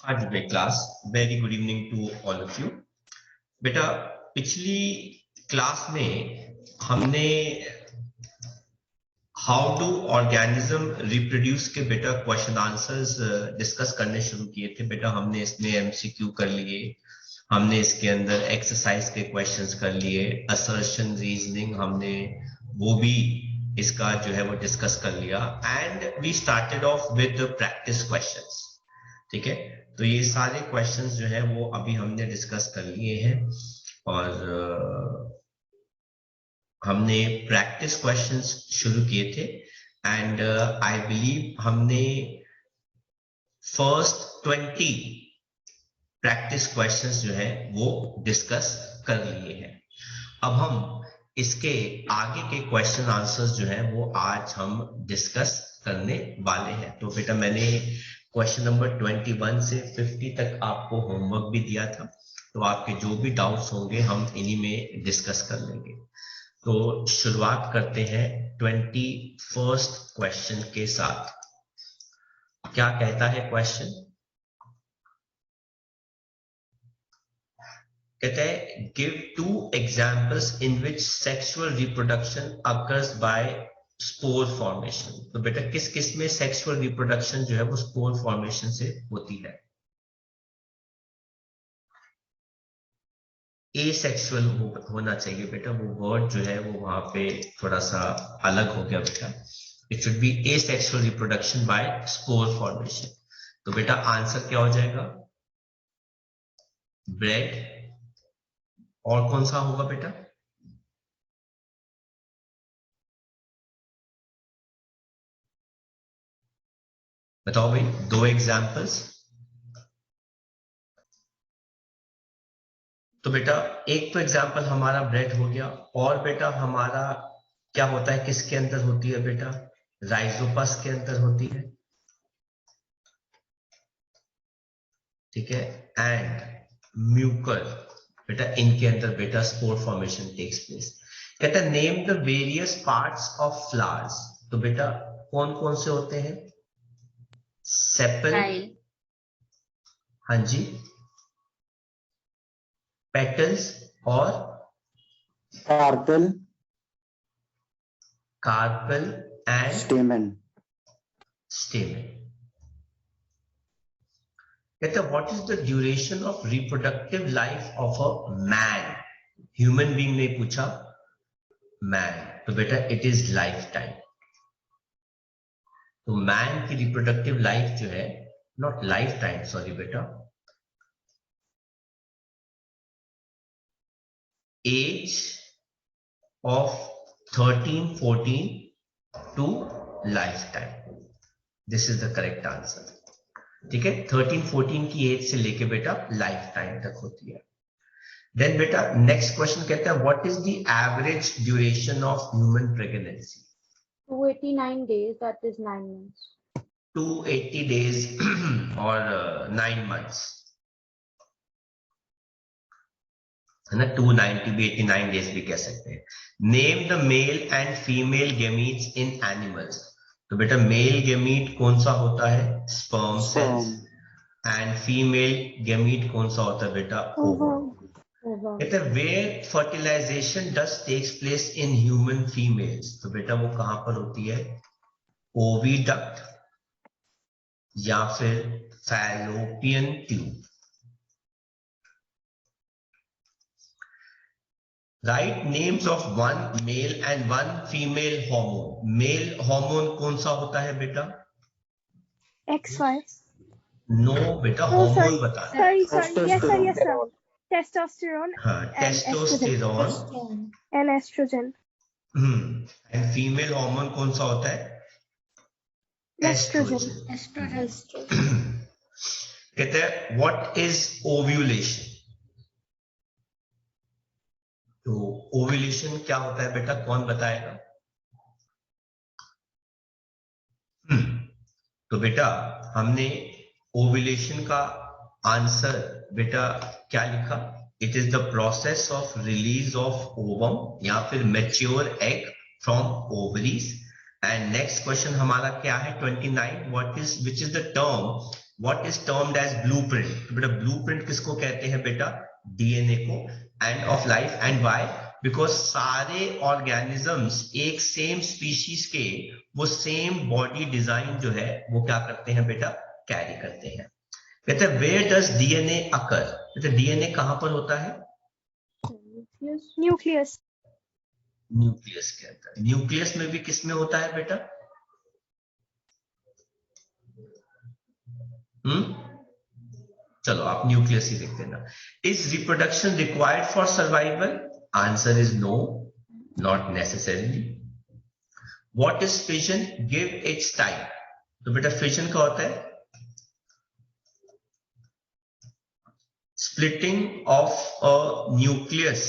आज बे class very good evening to all of you. बेटा पिछली क्लास में हमने हाउ डू ऑर्गेनिज्म रिप्रोड्यूस के बेटा क्वेश्चन आंसर्स डिस्कस करने शुरू किए थे। बेटा हमने इसमें एमसीक्यू कर लिए, हमने इसके अंदर एक्सरसाइज के क्वेश्चंस कर लिए, असर्शन रीजनिंग हमने वो भी इसका जो है वो डिस्कस कर लिया and we started off with practice questions. ठीक है, तो ये सारे क्वेश्चंस जो है वो अभी हमने डिस्कस कर लिए हैं और हमने प्रैक्टिस क्वेश्चंस शुरू किए थे एंड आई बिलीव हमने फर्स्ट 20 प्रैक्टिस क्वेश्चंस जो है वो डिस्कस कर लिए हैं। अब हम इसके आगे के क्वेश्चन आंसर्स जो है वो आज हम डिस्कस करने वाले हैं। तो बेटा मैंने क्वेश्चन नंबर 21 से 50 तक आपको होमवर्क भी दिया था, तो आपके जो भी डाउट्स होंगे हम इन्हीं में डिस्कस कर लेंगे। तो शुरुआत करते हैं 21st क्वेश्चन के साथ। क्या कहता है क्वेश्चन? कहते हैं give 2 examples in which sexual reproduction occurs by spore formation. तो बेटा किस किस में सेक्सुअल रिप्रोडक्शन जो है वो स्पोर फॉर्मेशन से होती है? एसेक्सुअल होना चाहिए बेटा, वो वर्ड जो है वो वहां पे थोड़ा सा अलग हो गया बेटा। It should be asexual reproduction by spore formation. तो बेटा आंसर क्या हो जाएगा? ब्रेड। और कौन सा होगा बेटा? बताओ भाई, 2 एग्जांपल्स। तो बेटा एक तो एग्जांपल हमारा ब्रेड हो गया, और बेटा हमारा क्या होता है, किसके अंदर होती है बेटा? राइजोपस के अंदर होती है। ठीक है, एंड म्यूकर बेटा इनके अंदर बेटा स्पोर फॉर्मेशन टेक्स प्लेस। कहता है name the various parts of flowers. तो बेटा कौन कौन से होते हैं? सेपल, हाँ जी, पेटल्स और कार्पेल, कार्पेल एंड स्टेमन। कहते हैं what is the duration of reproductive life of a man? Human being ने पूछा, मैन, तो बेटा इट इज लाइफ टाइम। तो मैन की रिप्रोडक्टिव लाइफ जो है, नॉट लाइफ टाइम, सॉरी बेटा, age of 13-14 to lifetime. This is the correct answer. ठीक है, 13-14 की एज से लेके बेटा लाइफ टाइम तक होती है। देन बेटा नेक्स्ट क्वेश्चन कहता है what is the average duration of human pregnancy? 289 days, that is 9 months. 280 days और 9 months है ना। 290 भी 89 डेज भी कह सकते हैं। Name the male and female gametes in animals. तो बेटा मेल गेमीट कौन सा होता है? Sperm cells. And female gamete कौन सा होता है बेटा? ओवम। कहते हैं where fertilization does takes place in human females. तो बेटा वो कहां पर होती है? ओविडक्ट या फिर fallopian tube. Right names of 1 male and 1 female hormone. Male hormone कौन सा होता है बेटा? XY. नो बेटा, Oh, हार्मोन sorry. बता दो। Sorry. Yes, sir. Testosterone हाँ, testosterone and estrogen. And female hormone कौन सा होता है? Estrogen. कहते हैं व्हाट इज ओव्यूलेशन? तो ओव्यूलेशन क्या होता है बेटा, कौन बताएगा? तो बेटा हमने ओव्यूलेशन का आंसर बेटा क्या लिखा? It is the process of release of ovum या फिर mature egg from ovaries and next question हमारा क्या है 29, which is the term what is termed as blueprint. बेटा ब्लूप्रिंट किसको कहते हैं बेटा, डीएनए को, and of life, and why, because सारे ऑर्गेनिजम्स एक सेम स्पीशीज के वो सेम बॉडी डिजाइन जो है वो क्या करते हैं बेटा, कैरी करते हैं। कहते हैं वेयर डज डीएनए अकर, कहते डीएनए कहां पर होता है, Nucleus. Nucleus. न्यूक्लियस के अंदर। न्यूक्लियस में भी किस में होता है बेटा, चलो आप न्यूक्लियस ही लिख देना। Is reproduction required for survival, answer is no, not necessarily. What is fission, give its type. तो बेटा फिजन क्या होता है, splitting of a nucleus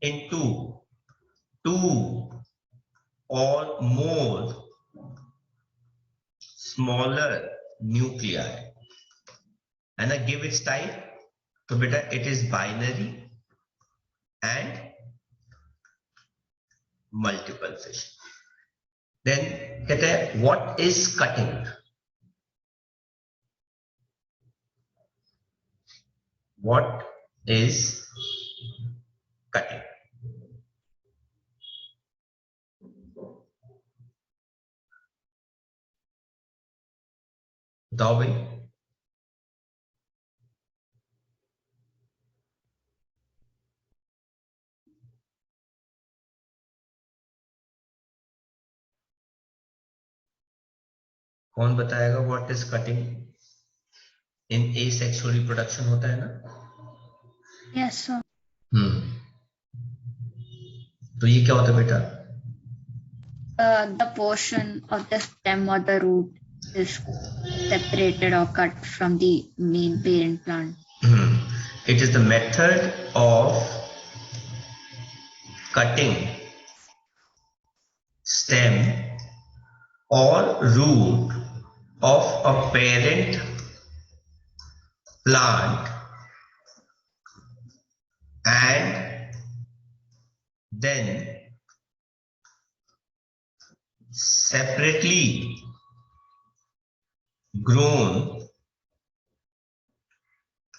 into two or more smaller nuclei, and give its type, तो बेटा it is binary and multiple fission. Then कहते हैं what is cutting, what is cutting, बताओ भाई। कौन बताएगा what is cutting, in asexual reproduction होता है ना। Yes, sir. तो ये क्या होता है बेटा, The portion of the stem or the root is separated or cut from the main parent plant. it is the method of cutting stem or root of a parent plant and then separately grown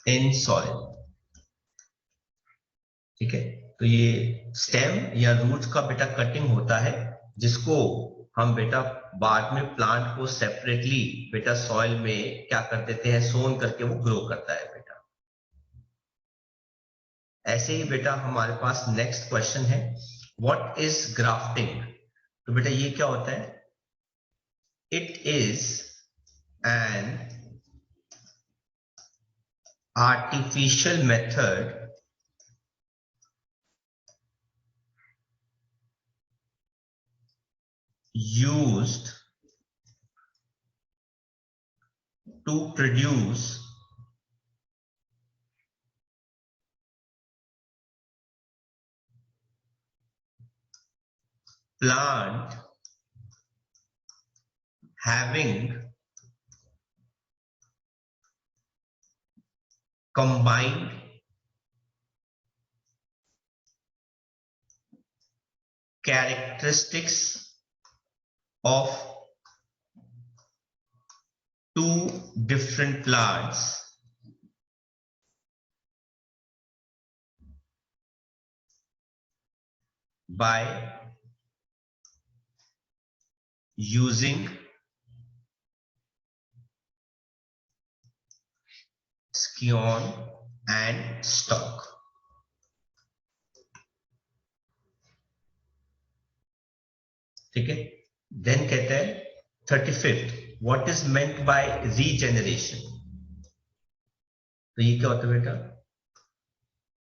in soil। ठीक है, तो ये stem या root का बेटा cutting होता है जिसको हम बेटा बाद में प्लांट को सेपरेटली बेटा सॉइल में क्या कर देते हैं, सोन करके वो ग्रो करता है बेटा। ऐसे ही बेटा हमारे पास नेक्स्ट क्वेश्चन है व्हाट इज ग्राफ्टिंग। तो बेटा ये क्या होता है, it is an artificial method used to produce plant having combined characteristics of two different plants by using scion and stalk। ठीक है, देन कहते हैं 35th what is meant by regeneration. तो ये क्या होता है बेटा,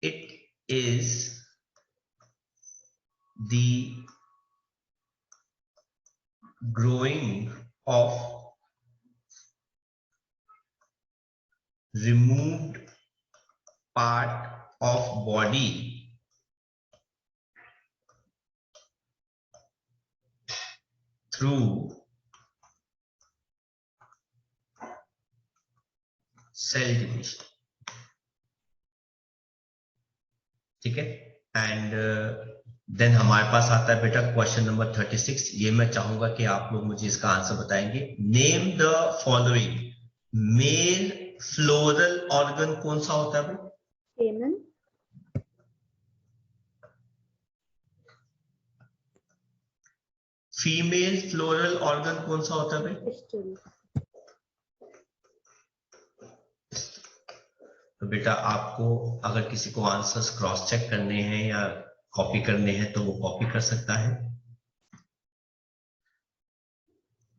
it is the growing of removed part of body through cell division। ठीक है, एंड देन हमारे पास आता है बेटा क्वेश्चन नंबर 36। ये मैं चाहूंगा कि आप लोग मुझे इसका आंसर बताएंगे। Name the following male floral organ कौन सा होता है भाई? Stamen. फीमेल फ्लोरल ऑर्गन कौन सा होता है भाई? Pistil. तो बेटा आपको अगर किसी को आंसर्स क्रॉस चेक करने हैं या कॉपी करने हैं तो वो कॉपी कर सकता है।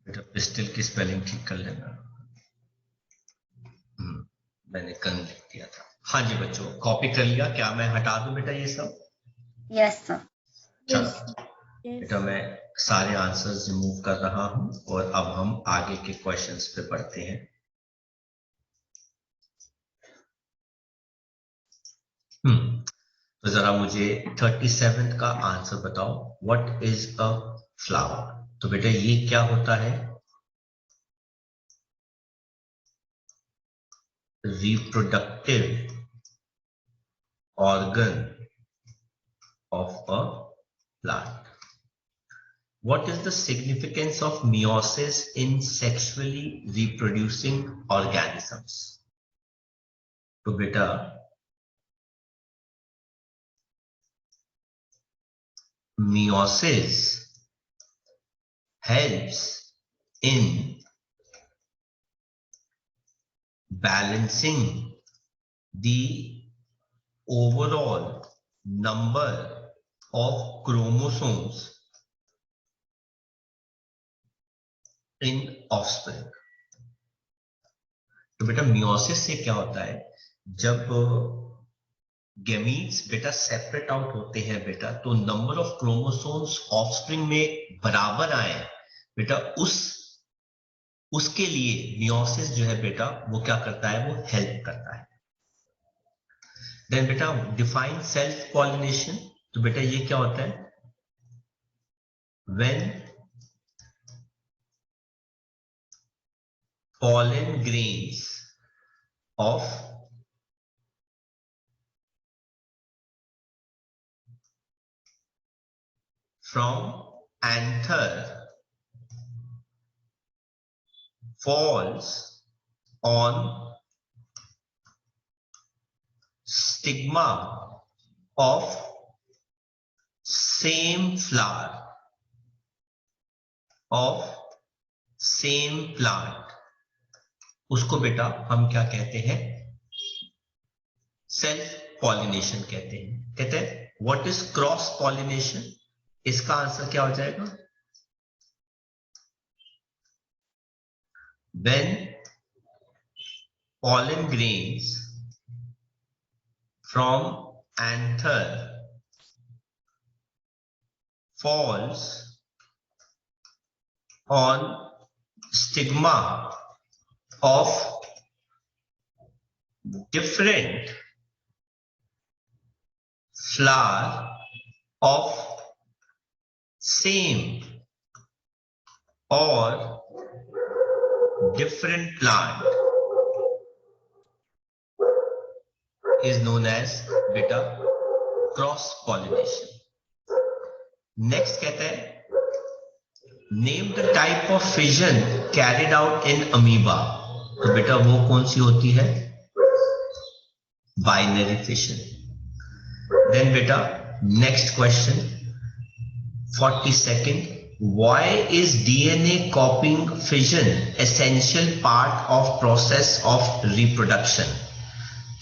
बेटा पिस्टल की स्पेलिंग ठीक कर लेना। मैंने कल लिख दिया था। हाँ जी बच्चों, कॉपी कर लिया क्या? मैं हटा दूं बेटा ये सब? Yes, sir. चलो बेटा मैं सारे आंसर्स रिमूव कर रहा हूं और अब हम आगे के क्वेश्चंस पे बढ़ते हैं। तो जरा मुझे 37 का आंसर बताओ। What is a flower? तो बेटा ये क्या होता है? Reproductive organ of a plant. What is the significance of meiosis in sexually reproducing organisms? तो बेटा meiosis helps in balancing the overall number of chromosomes in offspring. तो बेटा meiosis से क्या होता है? जब गैमीट्स बेटा सेपरेट आउट होते हैं बेटा, तो नंबर ऑफ क्रोमोसोम्स ऑफस्प्रिंग में बराबर आए बेटा, उसके लिए मियोसिस जो है बेटा वो क्या करता है? वो हेल्प करता है। देन बेटा डिफाइन सेल्फ पॉलिनेशन। तो बेटा ये क्या होता है? When pollen grains of from anther falls on stigma of same flower of same plant, उसको बेटा हम क्या कहते हैं? सेल्फ पॉलिनेशन कहते हैं। कहते हैं व्हाट इज क्रॉस पॉलिनेशन? इसका आंसर क्या हो जाएगा? when pollen grains from anther falls on stigma of different flower of same or different plant is known as beta cross pollination. Next कहता है name the type of fission carried out in amoeba. तो बेटा वो कौन सी होती है? Binary fission. Then beta next question 42nd. Why is DNA copying fission essential part of process of reproduction?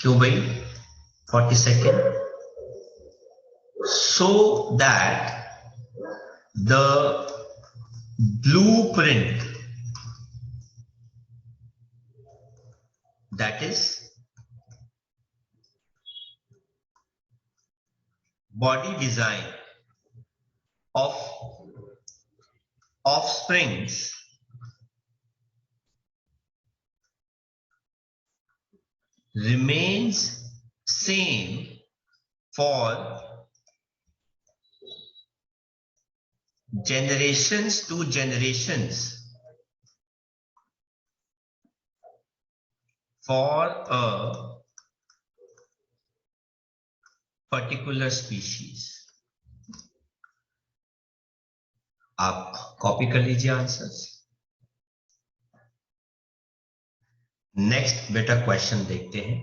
क्यों भाई? 42nd. So that the blueprint, that is body design of offsprings remains same for generations to generations for a particular species. आप copy कर लीजिए answers. Next बेटा question देखते हैं।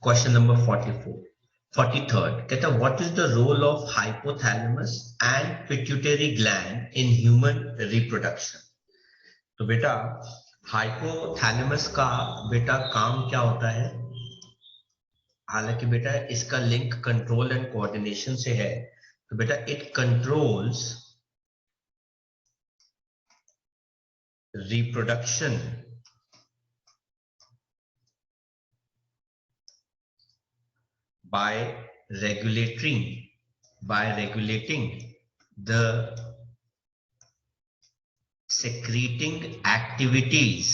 Question number 43rd कहता है what is the role of hypothalamus and pituitary gland in human reproduction. तो बेटा हाइपोथैलेमस का बेटा काम क्या होता है, हालांकि बेटा इसका लिंक कंट्रोल एंड कोऑर्डिनेशन से है, तो बेटा it controls reproduction by regulating the secreting activities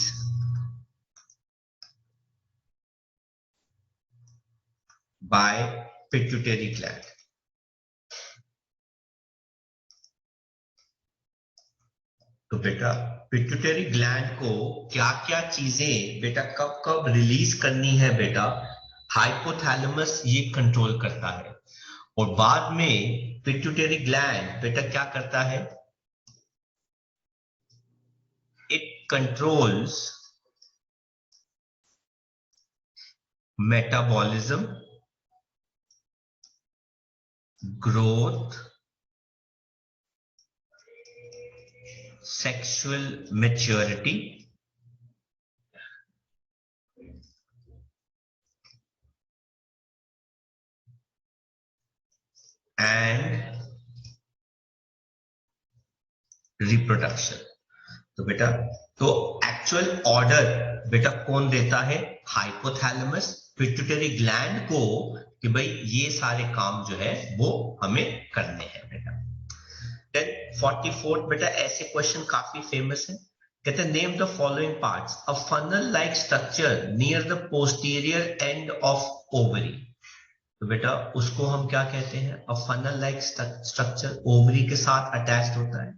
by pituitary gland। तो बेटा पिट्यूटरी ग्लैंड को क्या क्या चीजें बेटा कब कब रिलीज करनी है बेटा, हाइपोथैलेमस ये कंट्रोल करता है। और बाद में पिट्यूटरी ग्लैंड बेटा क्या करता है, it controls metabolism, growth, sexual maturity and reproduction। तो बेटा तो एक्चुअल ऑर्डर बेटा कौन देता है, हाइपोथैलेमस पिट्यूटरी ग्लैंड को, कि भाई ये सारे काम जो है वो हमें करने हैं बेटा। Then 44 बेटा ऐसे क्वेश्चन काफी फेमस है, कहते हैं name the following parts a funnel like structure near the posterior end of ovary. तो बेटा उसको हम क्या कहते हैं, a funnel like structure ovary के साथ अटैच्ड होता है,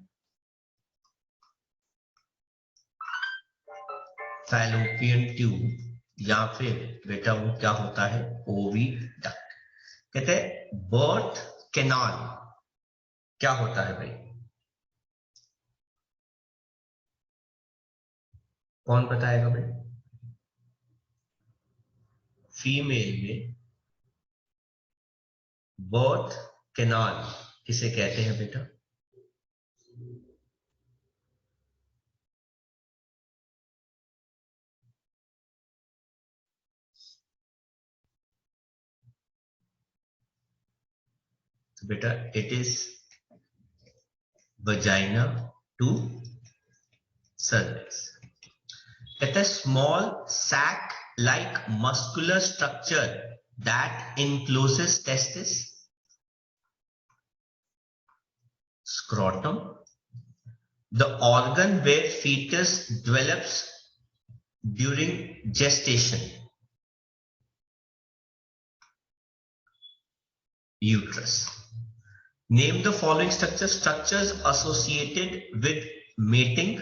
फैलोपियन ट्यूब या फिर बेटा वो क्या होता है, ओविडक्ट। कहते हैं बर्थ कैनाल क्या होता है भाई, कौन बताएगा भाई। फीमेल में बर्थ कैनाल किसे कहते हैं बेटा, तो बेटा it is vagina to cervix. कहता है small sac like muscular structure that encloses testis, scrotum, the organ where fetus develops during gestation, uterus। Name the following structures associated with mating,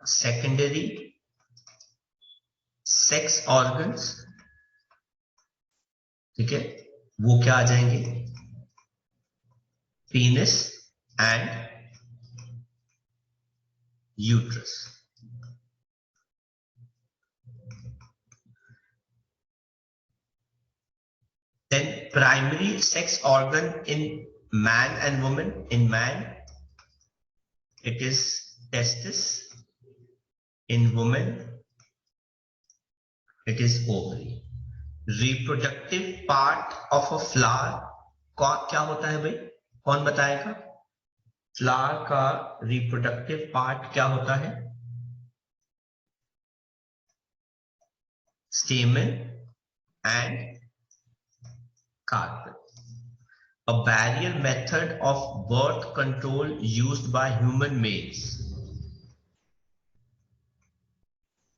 secondary sex organs, ठीक है, वो क्या आ जाएंगे, पीनस and uterus. Then primary sex organ in man and woman, in man it is testis, in woman it is ovary। reproductive part of a flower क्या होता है भाई, कौन बताएगा, फ्लावर का रिप्रोडक्टिव पार्ट क्या होता है, स्टेमन and carpel. a barrier method of birth control used by human males,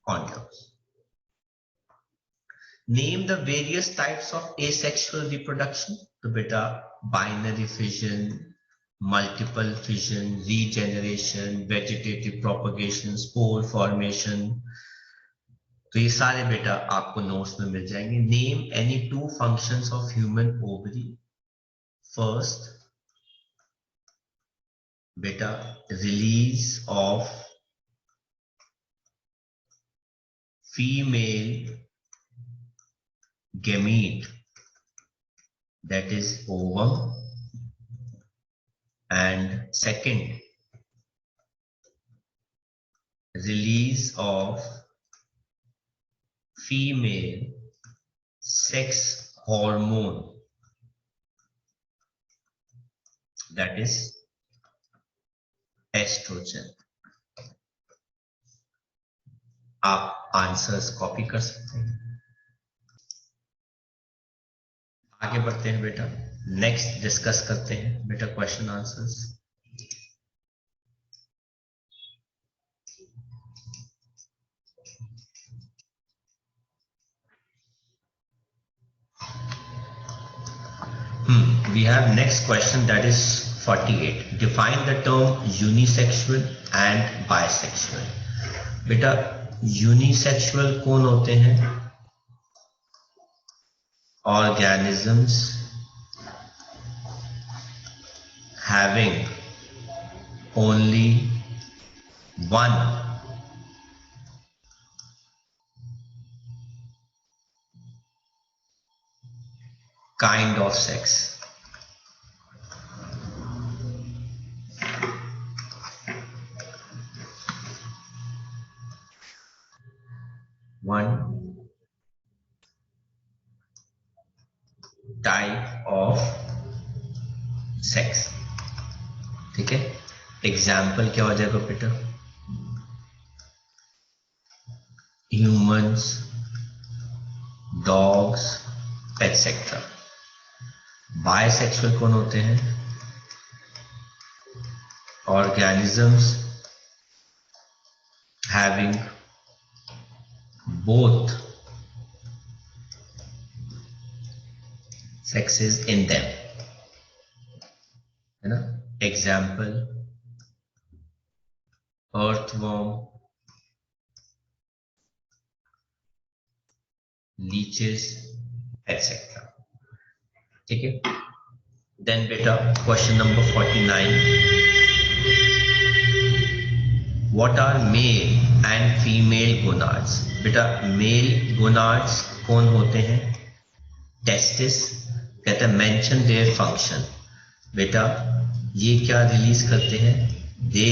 condoms। Name the various types of asexual reproduction। तो बेटा binary fission, multiple fission, regeneration, vegetative propagation, spore formation। तो ये सारे बेटा आपको नोट्स में मिल जाएंगे. Name any 2 functions of human ovary. First बेटा release of female gamete, that is ovum, and second release of female sex hormone, that is estrogen. आप आंसर्स कॉपी कर सकते हैं. आगे बढ़ते हैं बेटा. नेक्स्ट डिस्कस करते हैं बेटा question answers. We have next question, that is 48. Define the term unisexual and bisexual. बेटा यूनिसेक्सुअल कौन होते हैं? Organisms having only one kind of sex. One type of sex. ठीक है. एग्जाम्पल क्या हो जाएगा बेटा? Humans, dogs, etcetera. बायसेक्सुअल कौन होते हैं? Organisms having both sexes in them, है ना. Example earthworm, leeches, etc. ठीक है. देन बेटा question number 49. What are male and female gonads? बेटा मेल गोनाड्स कौन होते हैं? टेस्टिस. कहते हैं मेंशन देयर फंक्शन. बेटा ये क्या रिलीज करते हैं? They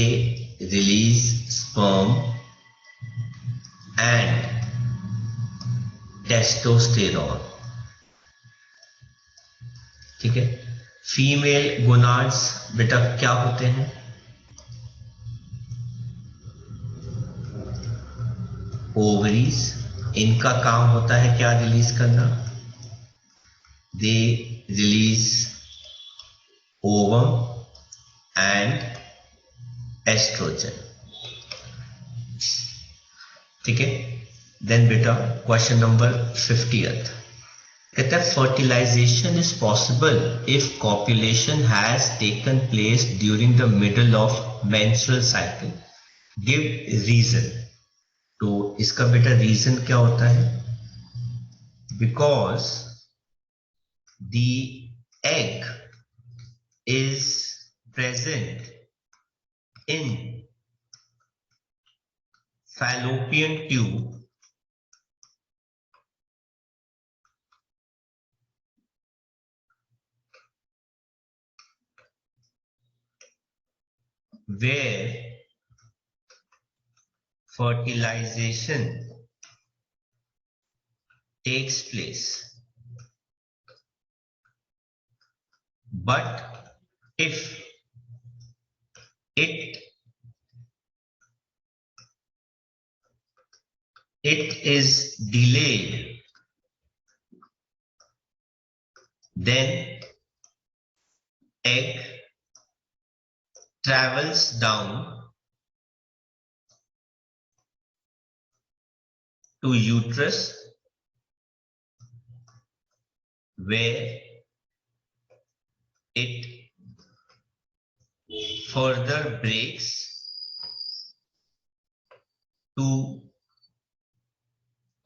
release sperm and testosterone. ठीक है. फीमेल गोनाड्स बेटा क्या होते हैं? ओवरीज. इनका काम होता है क्या रिलीज करना? They release ovum and estrogen. ठीक है. देन बेटा क्वेश्चन नंबर 50th. कहता है fertilization is possible if copulation has taken place during the middle of menstrual cycle. Give reason. तो इसका बेटा रीजन क्या होता है? Because the egg is present in fallopian tube where fertilization takes place. But if it is delayed, then egg travels down to uterus, where it further breaks to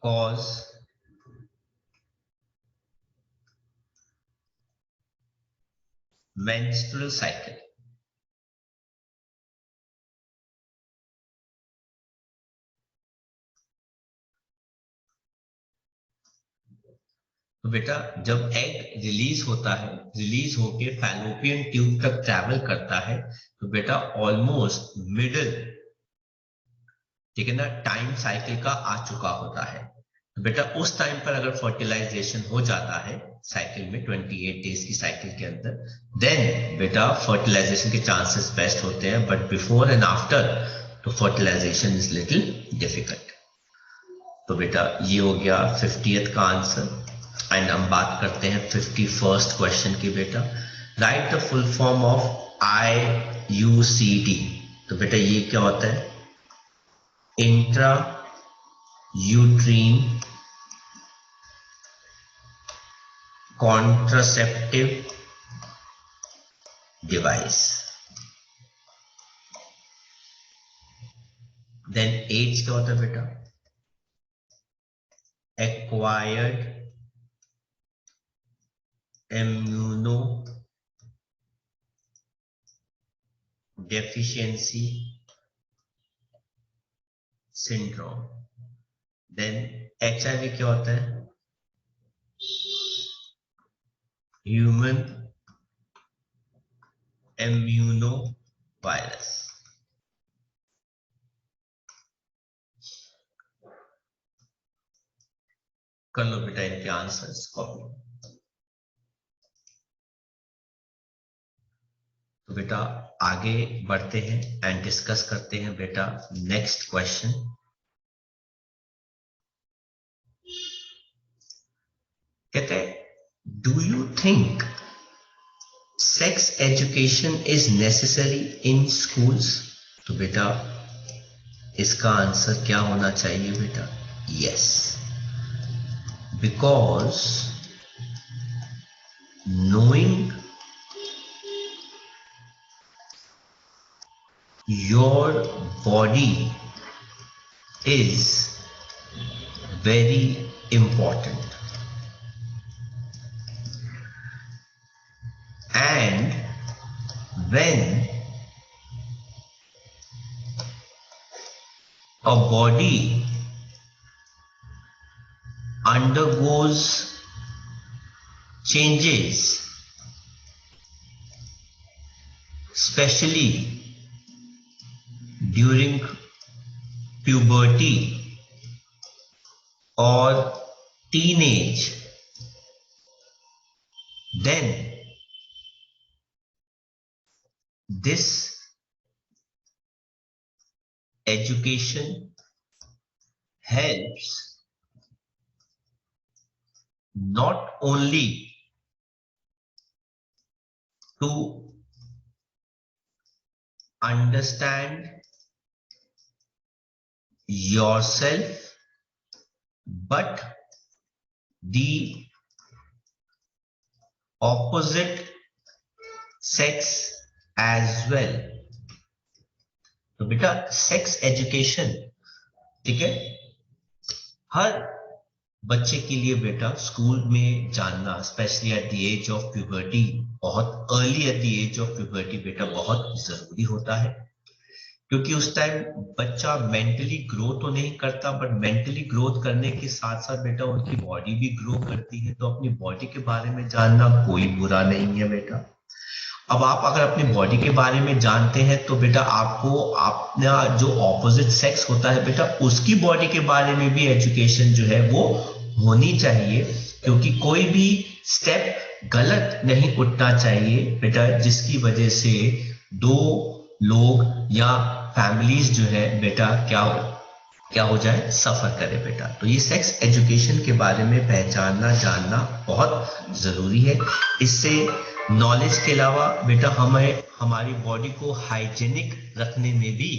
cause menstrual cycle? तो बेटा जब egg release होता है, release होके fallopian tube तक travel करता है, तो बेटा ऑलमोस्ट मिडिल, ठीक है ना, टाइम साइकिल का आ चुका होता है। तो बेटा उस टाइम पर अगर फर्टिलाइजेशन हो जाता है साइकिल में 28 डेज की साइकिल के अंदर, देन बेटा फर्टिलाइजेशन के चांसेस बेस्ट होते हैं, बट बिफोर एंड आफ्टर तो फर्टिलाइजेशन इज लिटिल डिफिकल्ट। तो बेटा ये हो गया 50th का आंसर। एंड हम बात करते हैं 51st क्वेश्चन की बेटा। Write the full form of IUCD। तो बेटा ये क्या होता है? Intra uterine contraceptive device. Then AIDS क्या होता है बेटा? Acquired immuno deficiency syndrome. Then HIV क्या होता है? Human immuno virus. कर लो बेटा इनके आंसर्स कॉपी। तो बेटा आगे बढ़ते हैं एंड डिस्कस करते हैं बेटा नेक्स्ट क्वेश्चन। कहते हैं, do you think sex education is necessary in schools? तो बेटा इसका आंसर क्या होना चाहिए बेटा? Yes, because knowing your body is very important, and when a body undergoes changes, especially during puberty or teenage, then this education helps not only to understand yourself, but the opposite sex as well। तो बेटा sex education, ठीक है, हर बच्चे के लिए बेटा school में जानना, specially at the age of puberty, बहुत early at the age of puberty बेटा बहुत जरूरी होता है, क्योंकि उस टाइम बच्चा मेंटली ग्रो तो नहीं करता, बट मेंटली ग्रोथ करने के साथ साथ बेटा उनकी बॉडी भी ग्रो करती है। तो अपनी बॉडी के बारे में जानना कोई बुरा नहीं है बेटा। अब आप अगर अपनी बॉडी के बारे में जानते हैं तो बेटा आपको अपना जो ऑपोजिट सेक्स होता है बेटा उसकी बॉडी के बारे में भी एजुकेशन जो है वो होनी चाहिए, क्योंकि कोई भी स्टेप गलत नहीं उठना चाहिए बेटा जिसकी वजह से दो लोग या फैमिलीज जो है बेटा क्या हो जाए, सफर करे बेटा। तो ये सेक्स एजुकेशन के बारे में पहचानना जानना बहुत जरूरी है। इससे नॉलेज के अलावा बेटा हमें हमारी बॉडी को हाइजेनिक रखने में भी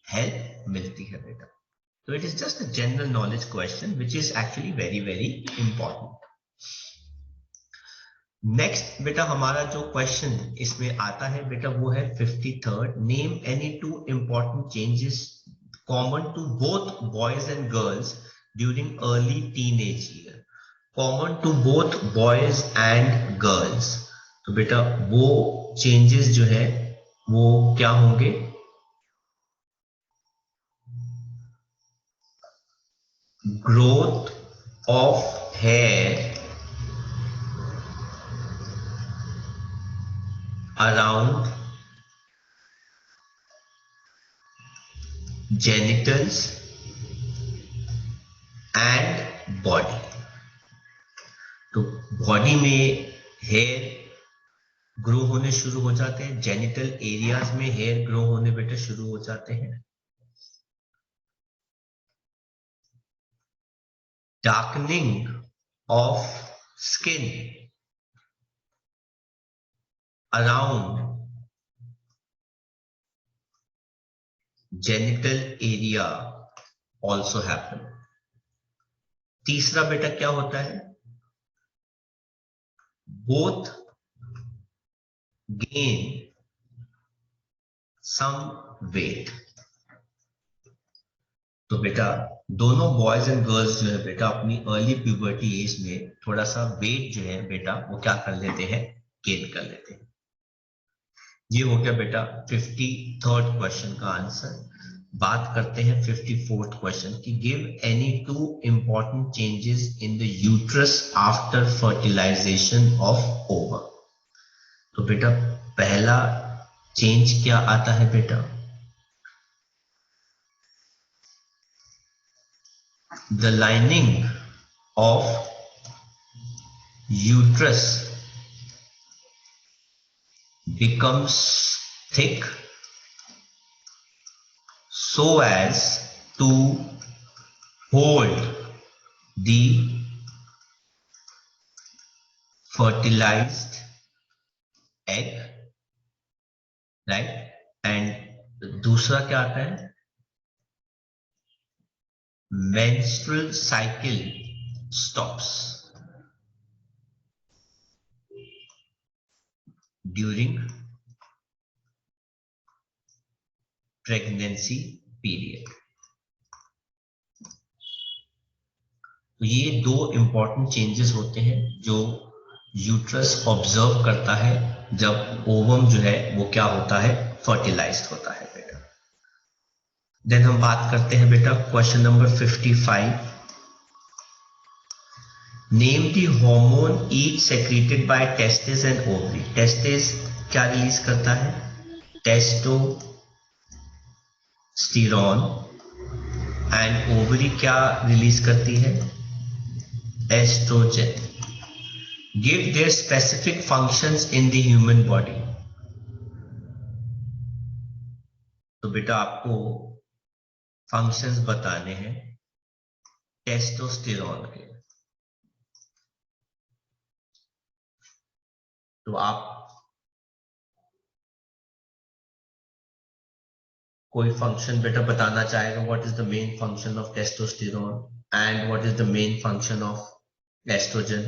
हेल्प मिलती है बेटा। तो it is just a general knowledge question which is actually very very important. Next बेटा हमारा जो क्वेश्चन इसमें आता है बेटा वो है 53rd। Name any two important changes common to both boys and girls during early teenage year, common to both boys and girls. तो बेटा वो चेंजेस जो है वो क्या होंगे? Growth of hair around genitals and body. तो बॉडी में हेयर ग्रो होने शुरू हो जाते हैं, जेनिटल एरियाज में हेयर ग्रो होने बेटा शुरू हो जाते हैं. Darkening of skin around genital area also happen. तीसरा बेटा क्या होता है? both gain some weight. तो बेटा दोनों बॉयज एंड गर्ल्स जो है बेटा अपनी अर्ली प्यूबर्टी एज में थोड़ा सा वेट जो है बेटा वो क्या कर लेते हैं? गेन कर लेते हैं. ये हो गया बेटा 53rd क्वेश्चन का आंसर. बात करते हैं 54th क्वेश्चन की. Give any two important changes in the uterus after fertilization of ovum. तो बेटा पहला चेंज क्या आता है बेटा? The lining of uterus becomes thick so as to hold the fertilized egg, right? And दूसरा क्या आता है? menstrual cycle stops during pregnancy period. तो ये दो इंपॉर्टेंट चेंजेस होते हैं जो यूट्रस ऑब्जर्व करता है जब ओवम जो है वो क्या होता है? फर्टिलाइज्ड होता है बेटा. देन हम बात करते हैं बेटा question number 55. Name the hormone each secreted by testis and ovary. Testis क्या रिलीज करता है? टेस्टोस्टेरोन. एंड ओवरी क्या रिलीज करती है? Estrogen. Give their specific functions in the human body. तो बेटा आपको फंक्शंस बताने हैं टेस्टोस्टेरोन के. तो आप कोई फंक्शन बेटा बताना चाहेगा? What is the main function of testosterone and what is the main function of oestrogen?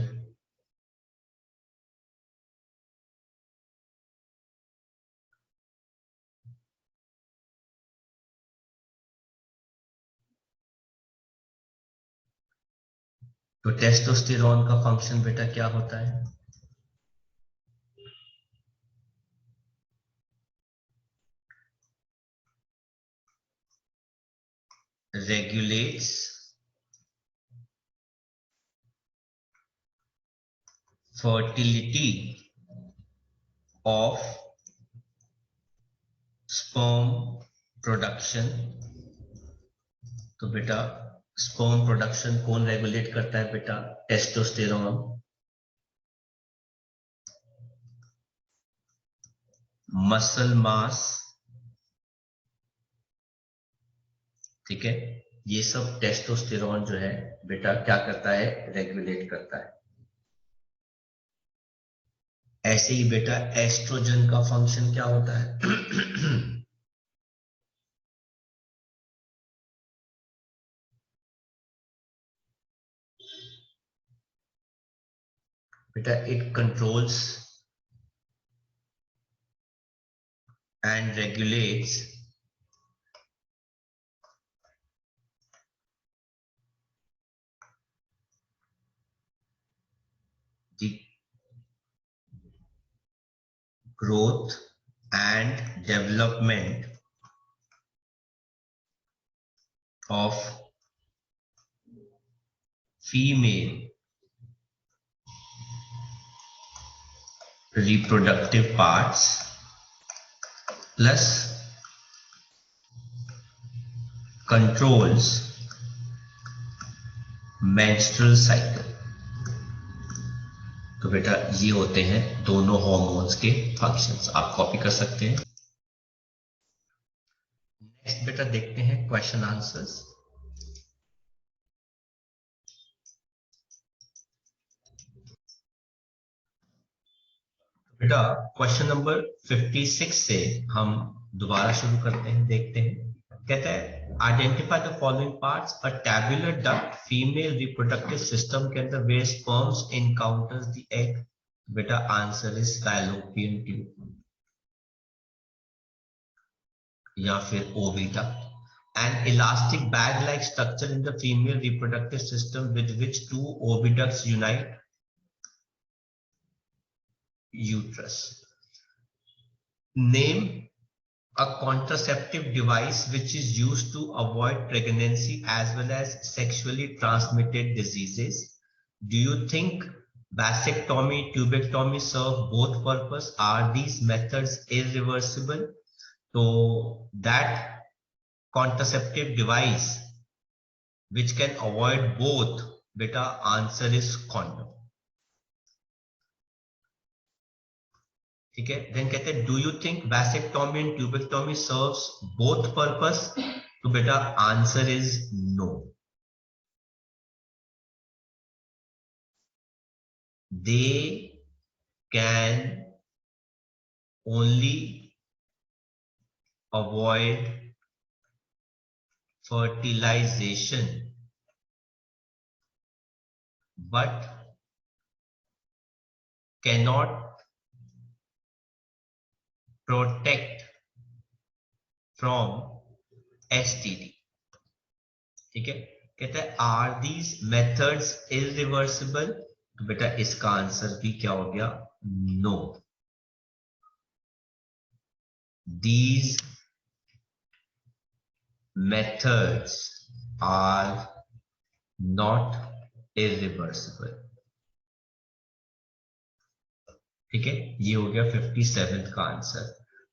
तो टेस्टोस्टेरोन का फंक्शन बेटा क्या होता है? regulates fertility of sperm production. तो बेटा स्पर्म प्रोडक्शन कौन रेगुलेट करता है बेटा? टेस्टोस्टेरोन. मसल मास, ठीक है, ये सब टेस्टोस्टेरोन जो है बेटा क्या करता है? रेगुलेट करता है. ऐसे ही बेटा एस्ट्रोजन का फंक्शन क्या होता है? बेटा it controls and regulates the growth and development of female reproductive parts plus controls menstrual cycle। तो बेटा ये होते हैं दोनों हार्मोन्स के फंक्शंस, आप कॉपी कर सकते हैं। नेक्स्ट बेटा देखते हैं क्वेश्चन आंसर्स। बेटा क्वेश्चन नंबर 56 से हम दोबारा शुरू करते हैं, देखते हैं। कहता है identify the following parts a tabular duct female reproductive system के अंदर where sperms encounters the egg. बेटा आंसर इज फैलोपियन ट्यूब या फिर ओविडा। An elastic bag-like structure in the female reproductive system with which two oviducts unite. Uterus. Name a contraceptive device which is used to avoid pregnancy as well as sexually transmitted diseases. Do you think vasectomy, tubectomy serve both purpose? Are these methods irreversible? So that contraceptive device which can avoid both, beta answer is condom। ठीक है, then कहते हैं do you think vasectomy and tubectomy serves both purpose? तो बेटा answer is no. They can only avoid fertilization but cannot protect from STD। ठीक है, कहता है आर दीज मेथड्स इरिवर्सिबल? तो बेटा इसका आंसर भी क्या हो गया? No, these methods are not irreversible। ठीक है, ये हो गया 57 का आंसर।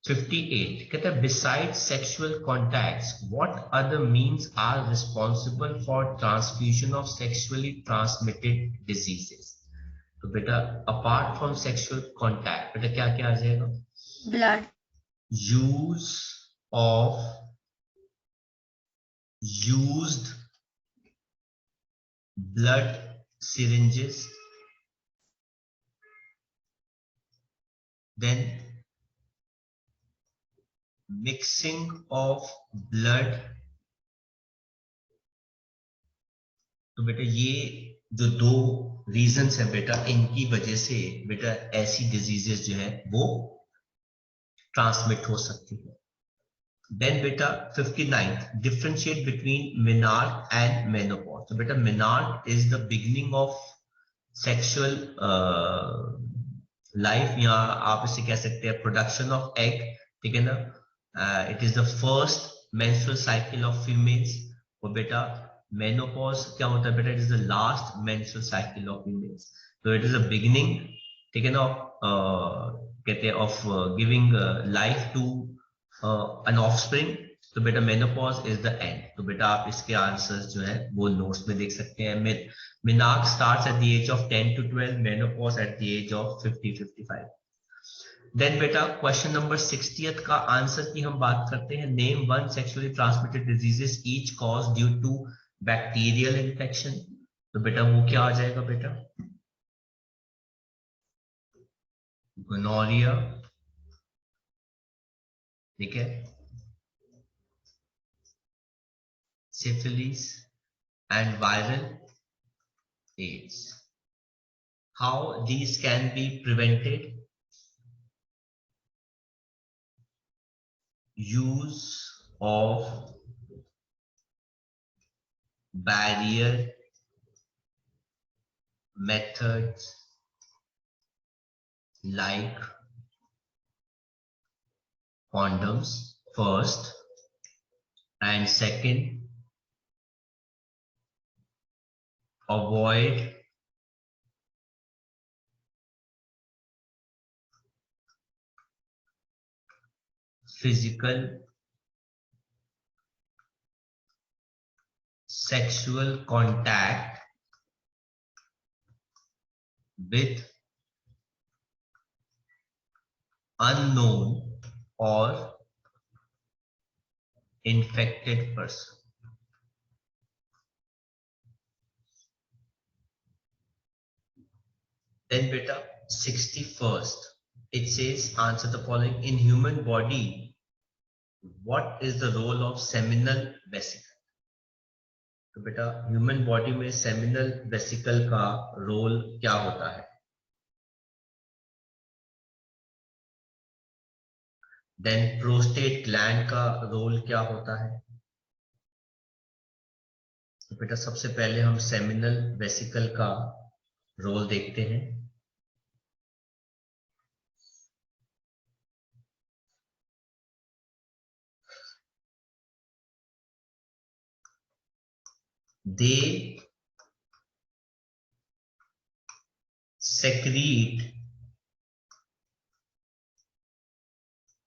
58 कहता है beside sexual contacts what other means are responsible for transfusion of sexually transmitted diseases. तो बेटा अपार्ट फ्रॉम सेक्सुअल कॉन्टैक्ट बेटा क्या क्या आ जाएगा? blood, use of used blood syringes, then mixing of blood। तो बेटा ये जो दो रीजंस है बेटा, इनकी वजह से बेटा ऐसी डिजीजेस जो है वो ट्रांसमिट हो सकती है। Then beta 59 differentiate between menarche and menopause। तो बेटा menarche is the beginning of sexual life, या आप इसे कह सकते हैं production of egg। ठीक है ना, it is the first menstrual cycle of females। और बेटा menopause क्या होता है बेटा? It is the last menstrual cycle of females। तो it is the beginning, ठीक है ना, कहते हैं of giving life to an offspring। तो बेटा मेनोपॉज इज द एंड। तो बेटा आप इसके आंसर्स जो है वो नोट्स में देख सकते हैं। Menarche starts at the age of 10 to 12, menopause at the age of 50-55। Then बेटा क्वेश्चन नंबर 60th का आंसर की हम बात करते हैं। Name one sexually transmitted diseases each cause due to bacterial infection. तो बेटा वो क्या आ जाएगा बेटा? गोनोरिया, ठीक है, syphilis and viral AIDS। How these can be prevented? Use of barrier methods like condoms first, and second, avoid physical sexual contact with unknown or infected person. Then beta 61st, it says answer the following. In human body, what is the role of seminal vesicle? तो बेटा human body में seminal vesicle का role क्या होता है? Then prostate gland का role क्या होता है? तो बेटा सबसे पहले हम सेमिनल वेसिकल का रोल देखते हैं. They secrete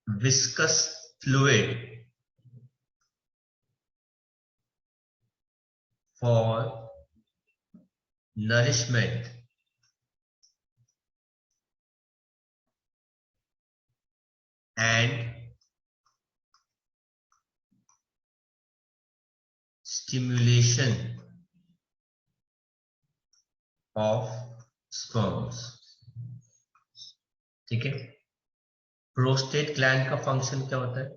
viscous fluid for nourishment and stimulation of sperms. ठीक है. प्रोस्टेट ग्लैंड का फंक्शन क्या होता है?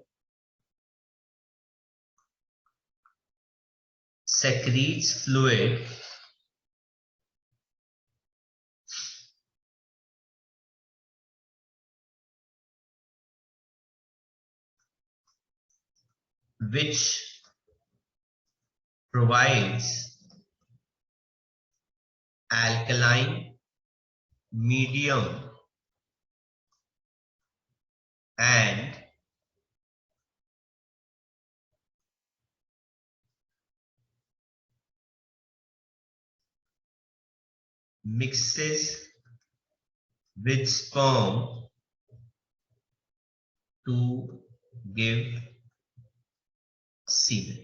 secretes fluid which provides alkaline medium and mixes with sperm to give semen.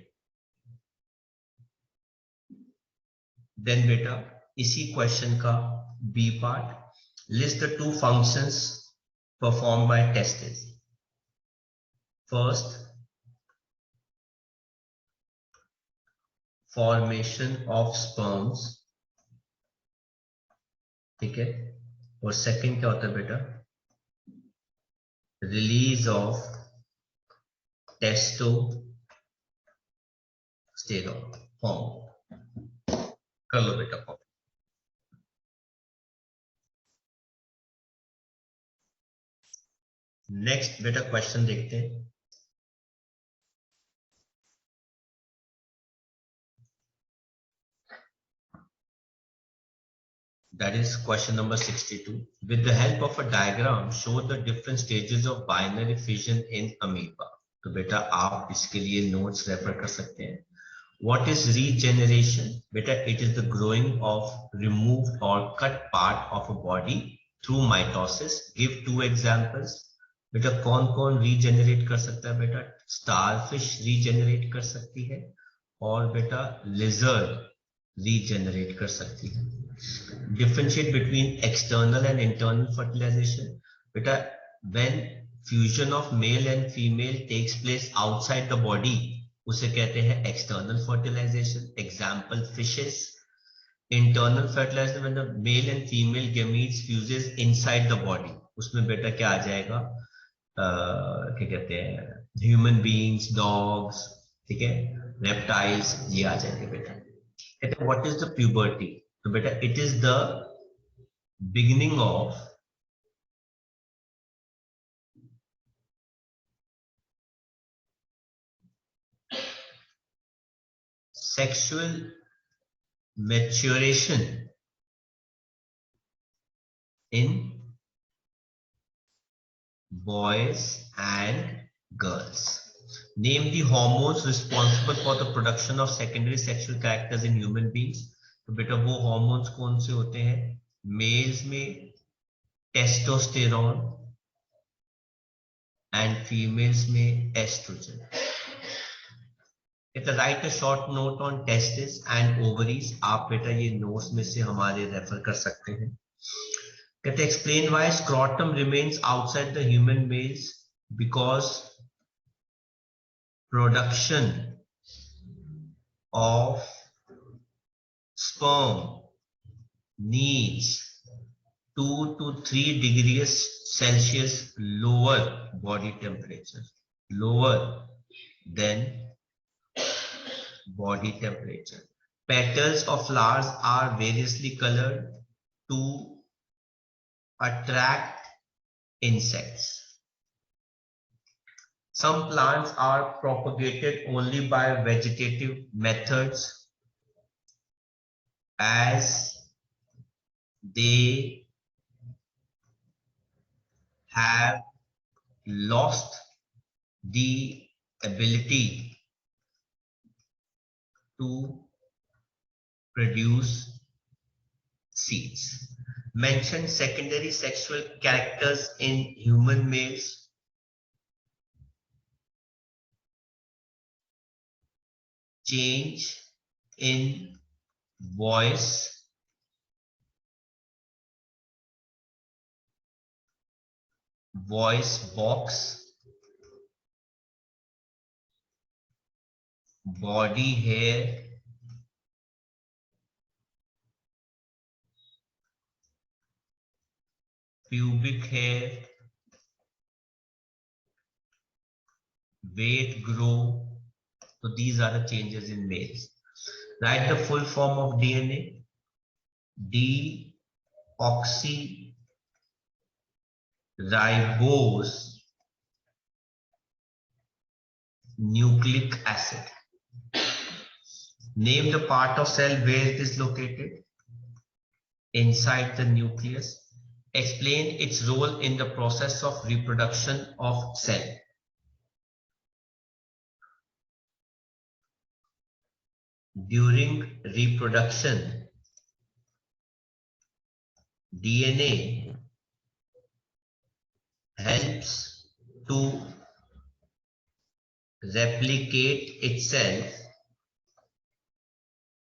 Then beta इसी क्वेश्चन का B part, list the two functions perform by testis. First, formation of sperms. ठीक है. और second क्या होता है बेटा? Release of testosterone form. कर लो बेटा फॉर्म. नेक्स्ट बेटा क्वेश्चन देखते हैं. That is question number 62. With the help of a diagram, show the different stages of binary fission in amoeba. तो बेटा आप इसके लिए नोट्स रेफर कर सकते हैं. What is regeneration? बेटा it is the growing of removed or cut part of a body through mitosis. Give two examples. बेटा कौन कौन रीजेनरेट कर सकता है? बेटा स्टारफिश रीजेनरेट कर सकती है और बेटा लिजर्ड रीजेनरेट कर सकती है. Differentiate between external and internal fertilization. Beta, when fusion of male and female takes place outside the body, उसे कहते हैं external fertilization. Example, fishes. Internal fertilization, when the male and female gametes fuses inside the body, उसमें बेटा क्या आ जाएगा? क्या कहते हैं? Human beings, dogs, ठीक है, reptiles, ये आ जाएंगे बेटा. कहते हैं what is the puberty? तो बेटा it is the beginning of sexual maturation in boys and girls. Name the hormones responsible for the production of secondary sexual characters in human beings. तो बेटा वो hormones कौन से होते हैं? Males में टेस्टोस्टेरोन and females में estrogen. It write a short note on testes and ovaries. आप बेटा ये नोट्स में से हमारे रेफर कर सकते हैं. कहते explain why scrotum remains outside the human males, because production of sperm needs 2 to 3 degrees Celsius lower body temperature, lower than body temperature. Petals of flowers are variously colored to attract insects. Some plants are propagated only by vegetative methods, as they have lost the ability to produce seeds. Mention secondary sexual characters in human males. Change in voice, voice box, body hair, pubic hair, weight grow. So these are the changes in males. Write the full form of DNA. Deoxyribose nucleic acid. Name the part of cell where it is located. Inside the nucleus. Explain its role in the process of reproduction of cell. During reproduction, DNA helps to replicate itself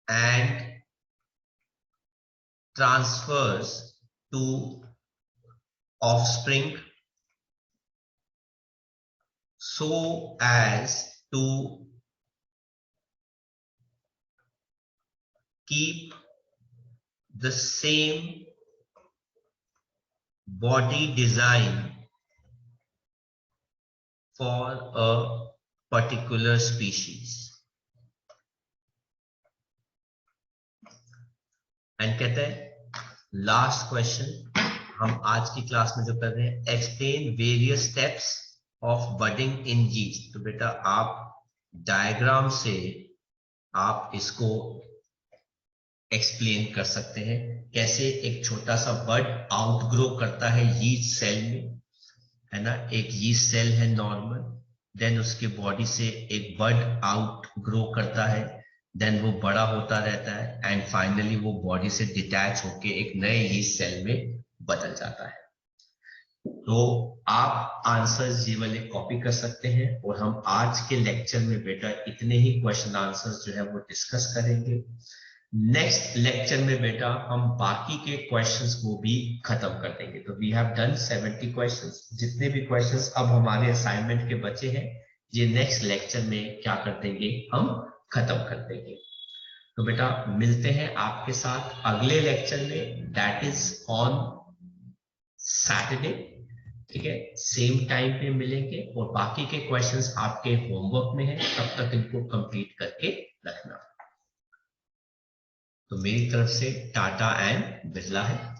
and transfers to offspring so as to keep the same body design for a particular species. And कहते हैं last question हम आज की class में जो कर रहे हैं, explain various steps of budding in yeast. तो बेटा आप डायग्राम से आप इसको एक्सप्लेन कर सकते हैं कैसे एक छोटा सा बड आउटग्रो करता है यीस्ट सेल में, है ना. एक यीस्ट सेल है नॉर्मल, देन उसके बॉडी से एक बड आउटग्रो करता है, देन वो बड़ा होता रहता है एंड फाइनली वो बॉडी से डिटैच होके एक नए यीस्ट सेल में बदल जाता है. तो आप आंसर्स ये वाले कॉपी कर सकते हैं और हम आज के लेक्चर में बेटा इतने ही क्वेश्चन आंसर्स जो है वो डिस्कस करेंगे. नेक्स्ट लेक्चर में बेटा हम बाकी के क्वेश्चंस को भी खत्म कर देंगे. तो वी हैव डन 70 क्वेश्चंस. जितने भी क्वेश्चंस अब हमारे असाइनमेंट के बचे हैं ये नेक्स्ट लेक्चर में क्या कर देंगे, हम खत्म कर देंगे. तो बेटा मिलते हैं आपके साथ अगले लेक्चर में, दैट इज ऑन सैटरडे. ठीक है, सेम टाइम पे मिलेंगे और बाकी के क्वेश्चंस आपके होमवर्क में हैं, तब तक इनको कंप्लीट करके रखना. तो मेरी तरफ से टाटा एंड बिरला है.